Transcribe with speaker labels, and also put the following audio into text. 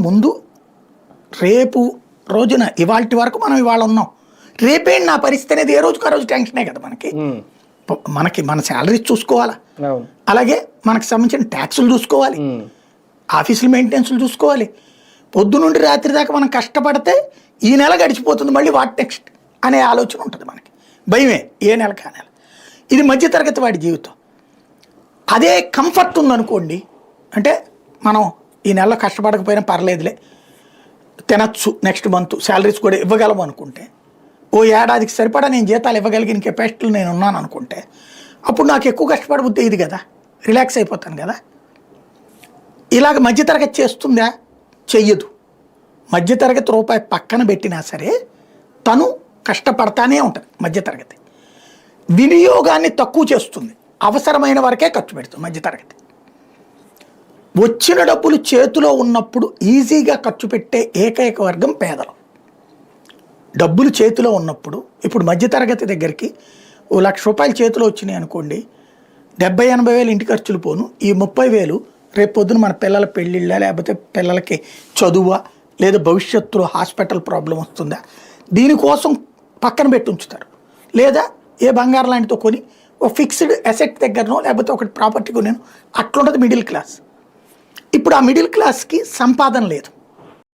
Speaker 1: ముందు రేపు రోజున ఇవాల్టి వరకు మనం ఇవాళ ఉన్నాం, రేపేంటి నా పరిస్థితి అనేది ఏ రోజుకి ఆ రోజు టెన్షనే కదా మనకి. మన శాలరీస్ చూసుకోవాలా, అలాగే మనకు సంబంధించిన ట్యాక్సులు చూసుకోవాలి, ఆఫీసుల మెయింటెనెన్స్లు చూసుకోవాలి. పొద్దు నుండి రాత్రి దాకా మనం కష్టపడితే ఈ నెల గడిచిపోతుంది, మళ్ళీ వాట్ నెక్స్ట్ అనే ఆలోచన ఉంటుంది మనకి. భయమే ఏ నెల కా నెల. ఇది మధ్యతరగతి వాడి జీవితం. అదే కంఫర్ట్ ఉందనుకోండి, అంటే మనం ఈ నెలలో కష్టపడకపోయినా పర్లేదులే, తినచ్చు, నెక్స్ట్ మంత్ శాలరీస్ కూడా ఇవ్వగలము అనుకుంటే, ఓ ఏడాదికి సరిపడా నేను జీతాలు ఇవ్వగలిగిన కెపాసిటీలు నేను ఉన్నాను అనుకుంటే, అప్పుడు నాకు ఎక్కువ కష్టపడబుద్ది ఇది కదా, రిలాక్స్ అయిపోతాను కదా. ఇలాగ మధ్యతరగతి చేస్తుందా? చెయ్యదు. మధ్యతరగతి రూపాయి పక్కన పెట్టినా సరే తను కష్టపడతానే ఉంటుంది. మధ్యతరగతి వినియోగాన్ని తక్కువ చేస్తుంది, అవసరమైన వరకే ఖర్చు పెడుతుంది. మధ్యతరగతి వచ్చిన డబ్బులు చేతిలో ఉన్నప్పుడు ఈజీగా ఖర్చు పెట్టే ఏకైక వర్గం పేదలు. డబ్బులు చేతిలో ఉన్నప్పుడు, ఇప్పుడు మధ్యతరగతి దగ్గరికి ఓ ₹1,00,000 చేతిలో వచ్చినాయి అనుకోండి, 70-80 వేలు ఇంటి ఖర్చులు పోను, ఈ 30,000 రేపు పొద్దున మన పిల్లల పెళ్ళిళ్ళ, లేకపోతే పిల్లలకి చదువా, లేదా భవిష్యత్తులో హాస్పిటల్ ప్రాబ్లం వస్తుందా, దీనికోసం పక్కన పెట్టి ఉంచుతారు. లేదా ఏ బంగారం లాంటితో కొని ఓ ఫిక్స్డ్ అసెట్ దగ్గరనో, లేకపోతే ఒకటి ప్రాపర్టీ కొనేను, అట్లుంటుంది మిడిల్ క్లాస్. ఇప్పుడు ఆ మిడిల్ క్లాస్కి సంపాదన లేదు.